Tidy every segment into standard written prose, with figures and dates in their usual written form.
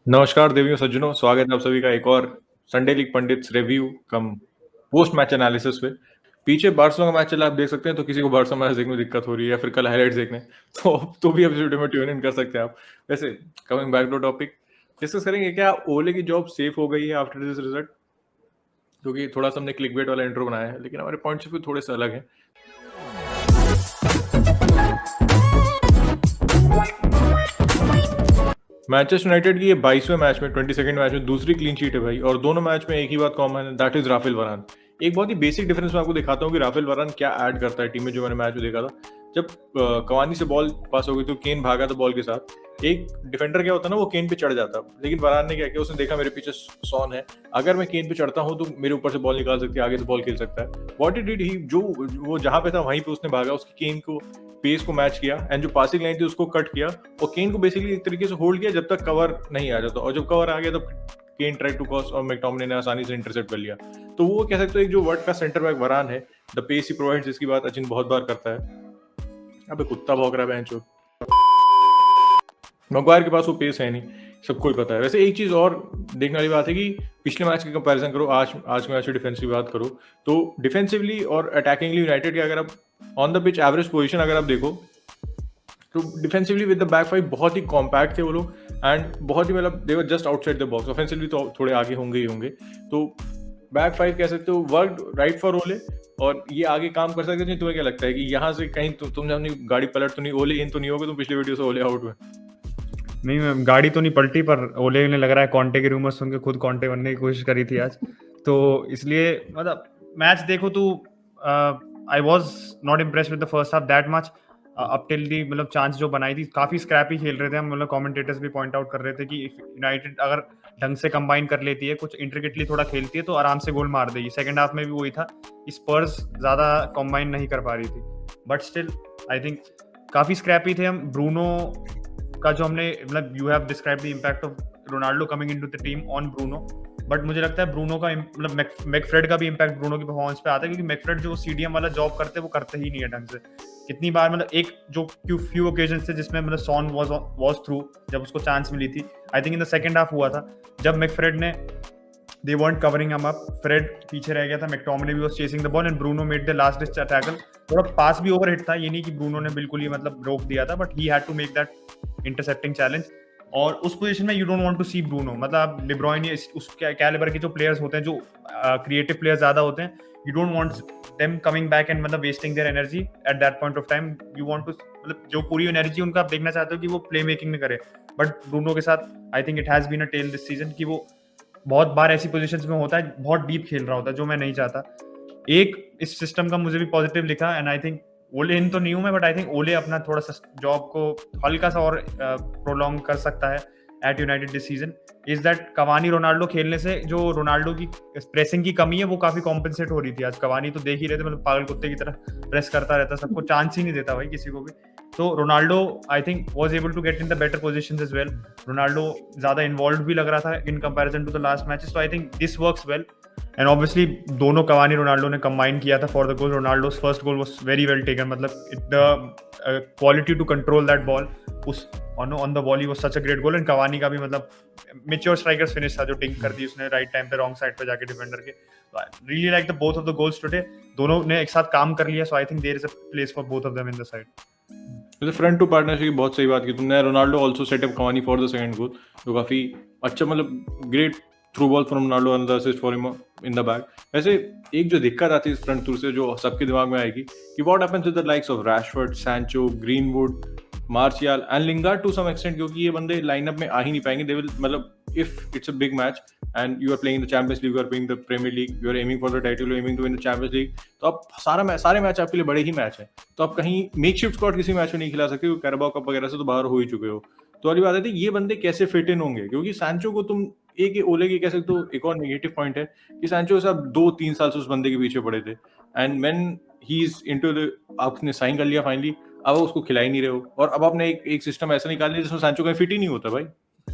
नमस्कार देवियों सज्जनों, स्वागत है आप सभी का एक और संडे लीग पंडित्स रिव्यू कम पोस्ट मैच एनालिसिस पे। पीछे बार्सिलोना का मैच चला, आप देख सकते हैं, तो किसी को बार्सिलोना मैच देखने में दिक्कत हो रही है या फिर कल हाइलाइट्स देखने, तो भी अब इस वीडियो में ट्यून इन कर सकते हैं आप। वैसे coming back to topic, discuss करेंगे क्या ओले की जॉब सेफ हो गई है आफ्टर दिस रिजल्ट, क्योंकि थोड़ा सा हमने क्लिकबेट वाला इंट्रो बनाया है, लेकिन हमारे पॉइंट्स ऑफ व्यू थोड़े से अलग हैं। मैनचेस्टर यूनाइटेड की ये 22वें मैच में 22nd मैच में दूसरी क्लीन शीट है भाई, और दोनों मैच में एक ही बात कॉमन है, दैट इज राफेल वरान। एक बहुत ही बेसिक डिफरेंस मैं आपको दिखाता हूँ कि राफेल वरान क्या ऐड करता है टीम में, जो मैंने मैच में देखा था। जब कवानी से बॉल पास हो गई तो केन भागा था बॉल के साथ, एक डिफेंडर क्या होता है ना, वो केन पे चढ़ जाता, लेकिन वरान ने क्या किया, उसने देखा मेरे पीछे सॉन है, अगर मैं केन पे चढ़ता हूँ तो मेरे ऊपर से बॉल निकाल सकती है, आगे से बॉल खेल सकता है। व्हाट डिड ही, जो वो जहां पे था वहीं पे उसने भागा, उसकी केन को पेस को मैच किया, एंड जो पासिंग लाइन थी उसको कट किया, और केन को बेसिकली एक तरीके से होल्ड किया जब तक कवर नहीं आ जाता, और जब कवर आ गया तब केन ट्राई टू क्रॉस और मैकटोमिने ने आसानी से इंटरसेप्ट कर लिया। तो वो कह सकते हो एक जो वर्ल्ड का सेंटर बैक वरान है, द पेस ही प्रोवाइड्स, जिसकी बात अचिन बहुत बार करता है। अबे कुत्ता भौंक रहा है बेंचो, मैग्वायर के पास वो पेस है नहीं, सबको ही पता है। वैसे एक चीज और देखने वाली बात है कि पिछले मैच की कंपैरिजन करो, आज के मैच की डिफेंस की बात करो, तो डिफेंसिवली और अटैकिंगली यूनाइटेड के अगर आप on the pitch average position अगर आप देखो, तो defensively with the back five बहुत ही कॉम्पैक्ट थे वो लोग, एंड बहुत ही मतलब they were just outside the box. Offensively तो थोड़े आगे होंगे ही होंगे, तो बैक फाइव कह सकते हो वर्क राइट फॉर ओले, और ये आगे काम कर सकते हैं। तुम्हें क्या लगता है कि यहाँ से कहीं तुमने अपनी गाड़ी पलट तो नहीं, ओले इन तो नहीं होगे तुम पिछले वीडियो से ओले आउट में? नहीं, मैं गाड़ी तो नहीं पलटी, पर ओले ने लग रहा है कॉन्टे के रूमर सुन के खुद कॉन्टे बनने की कोशिश करी थी आज। तो इसलिए मतलब मैच देखो तो I was not impressed with the first half that much up till the, मतलब चांस जो बनाई थी काफी स्क्रैपी खेल रहे थे हम, मतलब कमेंटेटर्स भी पॉइंट आउट कर रहे थे कि यूनाइटेड अगर ढंग से कंबाइन कर लेती है, कुछ इंट्रिकेटली थोड़ा खेलती है, तो आराम से गोल मार देगी। सेकंड हाफ में भी वही था, स्पर्स ज्यादा कंबाइन नहीं कर पा रही थी, बट स्टिल आई थिंक काफी स्क्रैपी थे हम। ब्रूनो का जो हमने मतलब you have describe the impact of Ronaldo coming into the team on Bruno, but मुझे लगता है ब्रूनो का मतलब मैकफ्रेड का भी इम्पैक्ट ब्रूनो की परफॉर्मेंस पे आता है, क्योंकि मैकफ्रेड जो सीडीएम वाला जॉब करते हैं वो करते ही नहीं है ढंग से। कितनी बार मतलब एक जो फ्यू ओकेजन थे जिसमें मतलब सॉन वाज थ्रू, जब उसको चांस मिली थी, I think in the second half हुआ था, जब मैकफ्रेड ने they weren't covering him up, Fred पीछे रह गया था, मैकटोमिने भी was chasing the ball and Bruno made the last ditch tackle। थोड़ा पास भी ओवरहिट था, ये नहीं कि ब्रूनो ने बिल्कुल ही मतलब रोक दिया था, but he had to make that intercepting challenge. और उस पोजीशन में you don't want to see Bruno, मतलब डे ब्रुयने उस कैलिबर के जो प्लेयर्स होते हैं, जो क्रिएटिव प्लेयर्स ज्यादा होते हैं, you don't want them coming back and मतलब wasting their energy at that point of time. You want to मतलब जो पूरी एनर्जी उनका आप देखना चाहते हो कि वो प्ले मेकिंग में करे, बट ब्रूनो के साथ I think it has been a tale this season कि वो बहुत बार ऐसी पोजीशंस में होता है, बहुत डीप खेल रहा होता है, जो मैं नहीं चाहता। एक इस सिस्टम का मुझे भी पॉजिटिव लिखा, एंड आई थिंक ओले इन तो नहीं हूं मैं, बट आई थिंक ओले अपना थोड़ा सा जॉब को हल्का सा और प्रोलॉन्ग कर सकता है at United this season, is that Cavani Ronaldo खेलने से जो रोनाल्डो की प्रेसिंग की कमी है वो काफी कॉम्पेंसेट हो रही थी। आज कवानी तो देख ही रहे थे, मतलब पागल कुत्ते की तरह प्रेस करता रहता, सबको चांस ही नहीं देता भाई किसी को भी। तो Ronaldo I think was able to get in the better positions as well. Ronaldo ज्यादा इन्वॉल्व भी लग रहा था in comparison to the last matches, तो I think this works well. And obviously दोनों कवानी रोनाल्डो ने कंबाइन किया था for the goal. Ronaldo's first goal was very well taken, मतलब the quality to control that ball उस on the ball ही was such a great goal. And Cavani का भी मतलब मैच्योर स्ट्राइकर्स फिनिश था, जो टिंक कर दी उसने राइट टाइम पे रॉन्ग साइड पे जाके डिफेंडर के। Really like the both of the goals today, दोनों ने एक साथ काम कर लिया, so I think there is a place for both of them in the side. जैसे फ्रंट टू पार्टनरशिप की बहुत सही बात की तुमने। Ronaldo also set up Cavani for the second goal, जो काफी अच्छा, मतलब great through ball from Ronaldo and the assist for him in the back. वैसे एक जो दिक्कत आती है इस फ्रंट थ्रू से, जो सबके दिमाग में आएगी, कि what happens with the likes of Rashford, Sancho, Greenwood, Martial and Lingard to some extent, क्योंकि ये बंदे लाइनअप में आ ही नहीं पाएंगे। दे विल, मतलब if it's a big match and you are playing the Champions League, you are playing the Premier League, you are aiming for the title, you are aiming to win the Champions League, तो आप सारे match आपके लिए बड़े ही match हैं, तो आप कहीं मेकशिफ्ट स्क्वाड किसी मैच में नहीं खिला सकते, क्योंकि कैराबाओ कप वगैरह से तो बाहर हो ही चुके हो। तो वाली बात है, ये बंदे कैसे फिट इन होंगे, क्योंकि सैंचो को तुम एक ओले की कह सकते हो, एक और नेगेटिव पॉइंट है कि सैंचो साहब 2-3 साल से उस बंदे के पीछे पड़े थे, and when he is into the, आपने साइन कर लिया फाइनली, अब उसको खिला ही नहीं रहे हो, और अब आपने एक सिस्टम ऐसा निकाल लिया जिसमें सैंचो कहीं फिट ही नहीं होता भाई।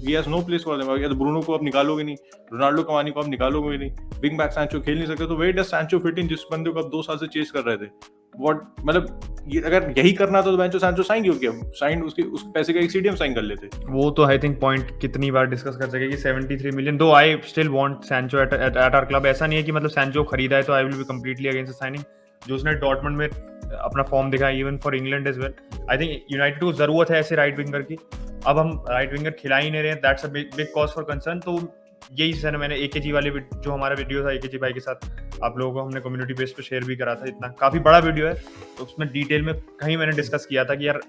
He has no place for them. या तो ब्रूनो को आप निकालोगे नहीं, रोनाल्डो कवानी को आप निकालोगे नहीं, विंग बैक सैंचो खेल नहीं सकते, तो where does Sancho fit in, जिस बंदे को आप 2 साल से चेस कर रहे थे? व्हाट मतलब ये अगर यही करना था तो बेंचो सैंचो साइन क्यों किया? साइन उसके उस पैसे का एक सीडीएम साइन कर लेते। वो तो आई थिंक पॉइंट कितनी बार डिस्कस कर सके कि 73 million, though I still want Sancho at our club. ऐसा नहीं है कि मतलब सैंचो खरीदा है तो I will be completely against the signing. जो उसने डॉर्टमंड में अपना फॉर्म दिखाया, even for England as well, I think United को जरूरत है ऐसे राइट विंगर की। अब हम राइट विंगर खिला ही नहीं रहे हैं, that's a big cause for concern. तो यही सर मैंने एकेजी वाले जो हमारा वीडियो था एकेजी भाई के साथ, आप लोगों को हमने कम्युनिटी बेस पे शेयर भी करा था, इतना काफी बड़ा वीडियो है, तो उसमें डिटेल में कहीं मैंने डिस्कस किया था कि यार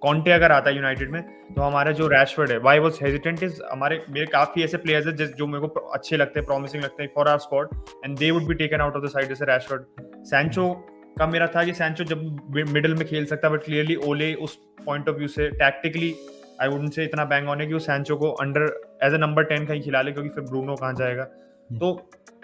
कॉन्टे अगर आता है यूनाइटेड में तो हमारा जो रैशफोर्ड है, व्हाई वाज हेजिटेंट इज, मेरे काफी ऐसे प्लेयर्स हैं जो मेरे को अच्छे लगते हैं, प्रॉमिसिंग लगते हैं for our squad, and they would be taken out of the side, जैसे रैशफोर्ड। सैंचो का मेरा था कि सैंचो जब मिडिल में खेल सकता है, बट क्लियरली ओले उस पॉइंट ऑफ व्यू से टैक्टिकली आई वुडंट से इतना बैंग ऑन है कि वो सैंचो को अंडर एज अ नंबर 10 कहीं खिला ले, क्योंकि फिर ब्रूनो कहाँ जाएगा। तो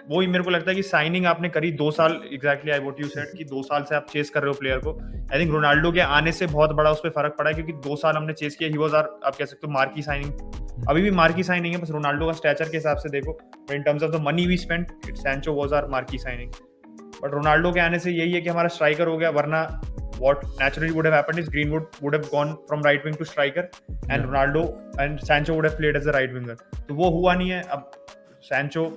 वही मेरे को लगता है कि साइनिंग आपने करी 2 साल, exactly I what you said कि 2 साल से आप चेस कर रहे हो प्लेयर को। आई थिंक रोनाल्डो के आने से बहुत बड़ा उस पर फर्क पड़ा है, क्योंकि 2 साल हमने चेस किया, ही वाज आवर, आप कह सकते हो मार्की साइनिंग। अभी भी मार्की साइनिंग है, बस रोनाल्डो का स्टैचर के हिसाब से देखो, in terms of the money we spent, Sancho was our marquee signing. But Ronaldo के आने से यही है कि हमारा स्ट्राइकर हो गया, वरना what naturally would have happened is Greenwood would have gone from right wing to striker and Ronaldo and Sancho would have played as a right winger. तो वो हुआ नहीं है। अब Sancho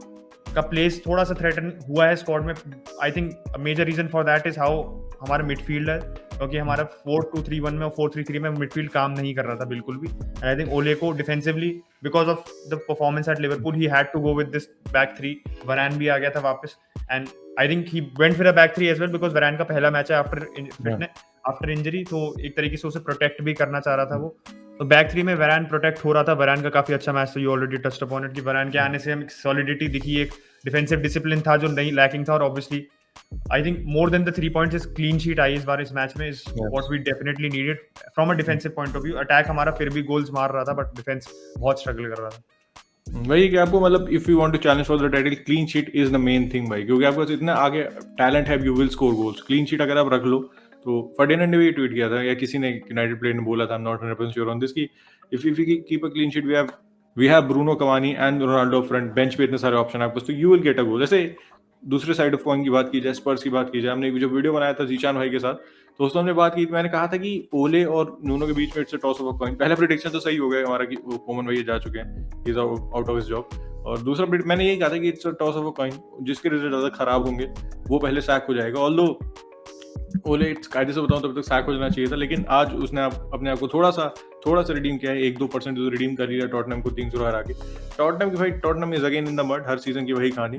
का प्लेस थोड़ा सा थ्रेटन हुआ है स्क्वाड में। I think major reason for that is how हमारा मिडफील्ड है, क्योंकि हमारा 4-2-3-1 में और 4-3-3 में मिडफील्ड काम नहीं कर रहा था बिल्कुल भी। एंड आई थिंक ओले को defensively because of the performance at Liverpool he had to go with this back three. Varane भी आ गया था वापस, and I think he went for a back three as well, because Varane का पहला match है after injury, तो एक तरीके से उसे प्रोटेक्ट भी करना चाह रहा था वो। तो बैक थ्री में वरान प्रोटेक्ट हो रहा था। वरान का काफी अच्छा मैच था, you already touched upon it, कि वरान के आने से हमें सॉलिडिटी दिखी, एक डिफेंसिव डिसिप्लिन था जो नहीं लैकिंग था, और obviously I think more than the 3 points is clean sheet I इस बार इस मैच में, is what we definitely needed from a defensive point of view. Attack हमारा फिर भी गोल्स मार रहा था, बट डिफेंस बहुत स्ट्रगल कर रहा था। वही कि आपको मतलब if you want to challenge for the title, clean sheet is the main thing भाई, क्योंकि आपके पास इतना आगे टैलेंट है, you will score goals. Clean sheet अगर आप रख लो, तो फर्डिनेंड ने भी ट्वीट किया था, या किसी ने यूनाइटेड प्लेयर ने बोला था, I am not 100% sure on this, कि if you keep a clean sheet, we have Bruno Cavani and Ronaldo front, bench पे इतने सारे ऑप्शन आपके पास, तो you will get a goal. जैसे दूसरे साइड ऑफ कॉइन की बात की जाए, स्पर्स की बात की जाए, हमने जो वीडियो बनाया था जीशान भाई के साथ, तो उसमें हमने बात की, मैंने कहा था कि ओले और नूनो के बीच में it's a toss of a coin. पहला प्रेडिक्शन तो सही हो गया हमारा कि वो कोमन भाई जा चुके हैं, he is out of his job, और दूसरा मैंने यही कहा था कि it's a toss of a coin, जिसके रिजल्ट ज्यादा खराब होंगे वो पहले सैक हो जाएगा। ऑल्दो ओले कायदे से बताऊं तब तक सैक हो जाना चाहिए था, लेकिन आज उसने अपने आप को थोड़ा सा रिडीम किया है, 1-2% तो रिडीम कर लिया टॉटनहम को 3-0 हरा के। टॉटनहम की भाई, Tottenham is again in the mud, her season की वही कहानी।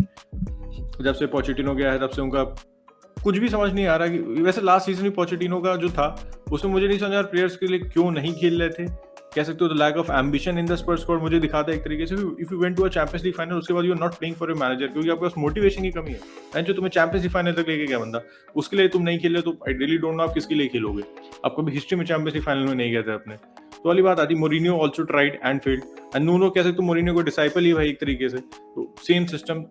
जब से पोचेटिनो गया है तब से उनका कुछ भी समझ नहीं आ रहा। कि वैसे लास्ट सीजन भी पोचेटिनो का जो था उसमें मुझे नहीं समझ आ रहा प्लेयर्स के लिए क्यों नहीं खेल रहे थे, कह सकते हो the lack of ambition in the Spurs squad मुझे दिखाता है एक तरीके से। If you went to a Champions League final, उसके बाद you are not playing for your manager, क्योंकि आपके पास मोटिवेशन की कमी है। एंड जो तुम्हें चैंपियंस लीग फाइनल तक लेके गया बंदा, उसके लिए तुम नहीं खेल रहे, तो आई रियली डोंट नो आप किसके लिए खेलोगे। आप कभी हिस्ट्री में चैंपियंस लीग फाइनल में नहीं गए थे अपने, तो वाली बात आती। Mourinho also tried and failed, and Nuno कह सकते हो मोरिनियो को डिसाइपल ही भाई एक तरीके से, तो सेम सिस्टम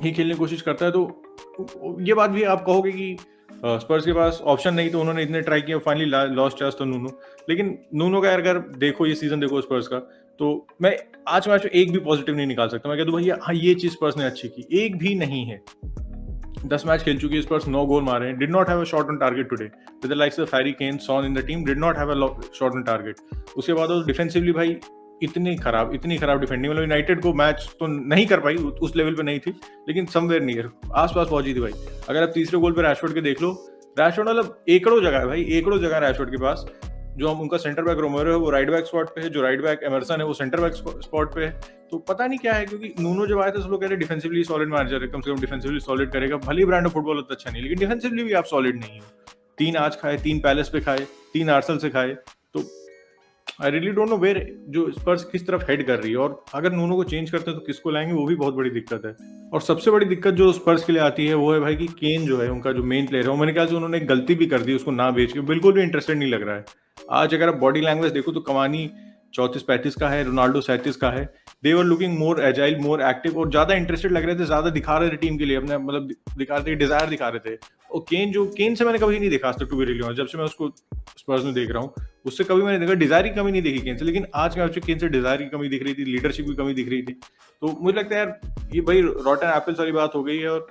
ही खेलने की कोशिश करता है। तो ये बात भी आप कहोगे कि स्पर्स के पास ऑप्शन नहीं, तो उन्होंने इतने ट्राई किया, फाइनली लॉस्ट चांस तो नूनो। लेकिन नूनो का अगर देखो ये सीजन देखो स्पर्स का, तो मैं आज मैच में एक भी पॉजिटिव नहीं निकाल सकता। मैं कह दूं भैया हाँ ये चीज स्पर्स ने अच्छी की, एक भी नहीं है। 10 मैच खेल चुकी है स्पर्स, 9 गोल मारे हैं, did not have a shot on target today with the likes of Harry Kane, Son in the team, did not have a shot on target. उसके बाद डिफेंसिवली भाई इतनी खराब डिफेंडिंग, मतलब यूनाइटेड को मैच तो नहीं कर पाई, उस लेवल पे नहीं थी, लेकिन समवेयर नियर आसपास पहुंची थी भाई। अगर आप तीसरे गोल पे रैशफोर्ड के देख लो, रैशफोर्ड मतलब एकड़ों जगह है भाई, एकड़ों जगह रैशफोर्ड के पास। जो हम उनका सेंटर बैक रोमेरो है वो राइट बैक स्पॉट पे है, जो राइट बैक एमरसन है वो सेंटर बैक स्पॉट पे है। तो पता नहीं क्या है, क्योंकि नूनो जब आए थे सब लोग कह रहे डिफेंसिवली सॉलिड मैनेजर है, कम से कम डिफेंसिवली सॉलिड करेगा। भले ब्रांड ऑफ फुटबॉल उतना अच्छा नहीं, लेकिन डिफेंसिवली भी आप सॉलिड नहीं हो। 3 आज खाए, 3 पैलेस पे खाए, 3 आर्सेनल से खाए, तो I really don't know where जो स्पर्स किस तरफ हेड कर रही है। और अगर नूनो को चेंज करते हैं तो किसको लाएंगे, वो भी बहुत बड़ी दिक्कत है। और सबसे बड़ी दिक्कत जो स्पर्स के लिए आती है वो है भाई कि केन जो है उनका जो मेन प्लेयर है, वो मेरे ख्याल से उन्होंने एक गलती भी कर दी उसको ना बेच के, बिल्कुल भी इंटरेस्टेड नहीं लग रहा है। आज अगर आप बॉडी लैंग्वेज देखो तो कवानी 34-35 का है, रोनाल्डो 37 का है, they were looking more agile, more active और ज्यादा इंटरेस्टेड लग रहे थे, ज्यादा दिखा रहे थे टीम के लिए अपने, मतलब दिखा रहे थे, डिजायर दिखा रहे थे। और केन से मैंने कभी नहीं देखा आज तक, टू बी रियली ऑनेस्ट, जब से मैं उसको स्पर्स में देख रहा हूँ उससे कभी मैंने देखा डिजायर की कमी नहीं देखी केन से, लेकिन आज मैच में केन से डिजायर की कमी दिख रही थी, लीडरशिप की कमी दिख रही थी। तो मुझे लगता है यार ये भाई रॉटन एप्पल्स वाली बात हो गई है, और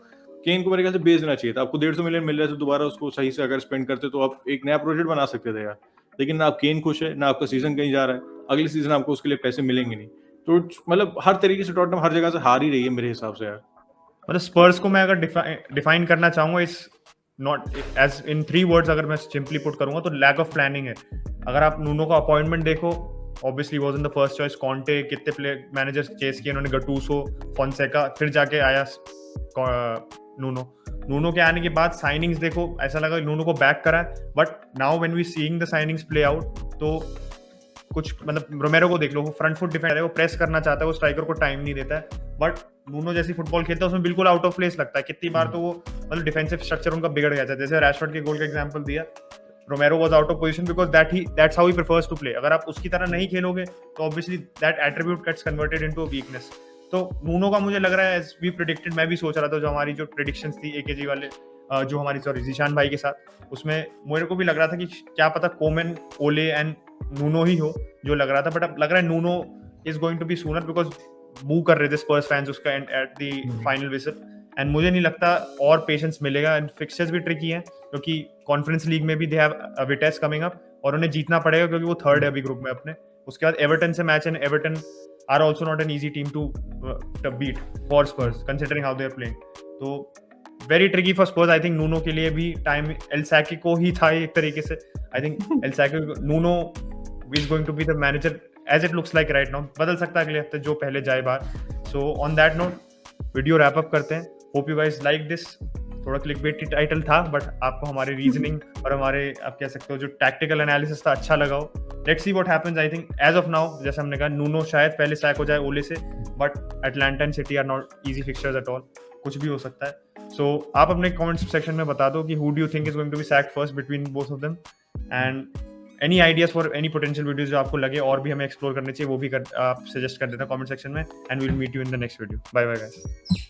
केन को मेरे ख्याल से बेच देना चाहिए था। आपको 150 मिलियन मिल रहा है तो दोबारा उसको सही से अगर स्पेंड करते तो आप एक नया प्रोजेक्ट बना सकते थे यार। लेकिन ना आप केन खुश है, ना आपका सीजन कहीं जा रहा है, अगले सीजन आपको उसके लिए पैसे मिलेंगे नहीं। तो मतलब हर तरीके से टॉटनहम हर जगह से हार ही रही है मेरे हिसाब से यार। मतलब स्पर्स को मैं अगर डिफाइन करना चाहूंगा इस नॉट एज इन 3 वर्ड्स, अगर मैं सिंपली पुट करूंगा तो लैक ऑफ प्लानिंग है। अगर आप नूनो का अपॉइंटमेंट देखो, obviously was in the first choice. Conte कितने प्ले मैनेजर्स चेस किए उन्होंने, गटूसो, फोंसेका, फिर जाके आया नूनो के आने के बाद साइनिंग्स देखो, ऐसा लगा नूनो को बैक करा है। But now when we seeing the signings play out, तो कुछ मतलब रोमेरो को देख लो, वो फ्रंट फुट डिफेंडर है, वो प्रेस करना चाहता है, वो स्ट्राइकर को टाइम नहीं देता है। बट नूनो जैसी फुटबॉल खेलता है उसमें बिल्कुल आउट ऑफ प्लेस लगता है। कितनी बार तो वो मतलब डिफेंसिव स्ट्रक्चर उनका बिगड़ गया था, जैसे रैशफोर्ड के गोल का एग्जांपल दिया, Romero was out of position because that's how he prefers to play. अगर आप उसकी तरह नहीं खेलोगे तो obviously that attribute gets converted into a weakness. तो नूनो का मुझे लग रहा है एज वी प्रेडिक्टेड, मैं भी सोच रहा था जो हमारी जो प्रेडिक्शंस थी एकेजी वाले, जो हमारी सॉरी जीशान भाई के साथ, उसमें मेरे को भी लग रहा था कि क्या पता कोमेन, ओले एंड नूनो ही हो जो लग रहा था। बट अब लग रहा है Nuno is going to be sooner because boo कर रहे थे स्पर्स फैंस उसका at the final visit. And मुझे नहीं लगता और पेशेंस मिलेगा। एंड फिक्सचर्स भी ट्रिकी हैं क्योंकि कॉन्फ्रेंस लीग में भी दे हैव विटेस कमिंग अप और उन्हें जीतना पड़ेगा क्योंकि वो थर्ड है अभी ग्रुप में अपने। उसके बाद एवर्टन से match, and Everton are also not an easy team to beat for Spurs considering how they are playing. तो very tricky for Spurs. I think Nuno के लिए भी टाइम एल सैकी को ही था एक तरीके से। आई थिंक एल सैकी, Nuno is going to be the manager as it looks like right now। बदल सकता है अगले हफ्ते जो पहले जाए बाहर। So on that note video wrap up करते हैं। Hope you guys like this. थोड़ा क्लिकबेट टाइटल था बट आपको हमारी रीजनिंग और हमारे आप कह सकते हो जो टैक्टिकल एनालिसिस था अच्छा लगा हो। Let's see what happens. I think as of now जैसे हमने कहा नूनो शायद पहले सैक हो जाए ओले से, but Atalanta and City are not easy fixtures at all. कुछ भी हो सकता है। सो आप अपने कमेंट्स सेक्शन में बता दो कि who do you think is going to be sacked first between both of them, and any ideas for any potential videos जो आपको लगे और भी हमें एक्सप्लोर करने चाहिए वो भी आप सजेस्ट कर देना कमेंट सेक्शन में। And we will meet you in the next video. Bye bye guys.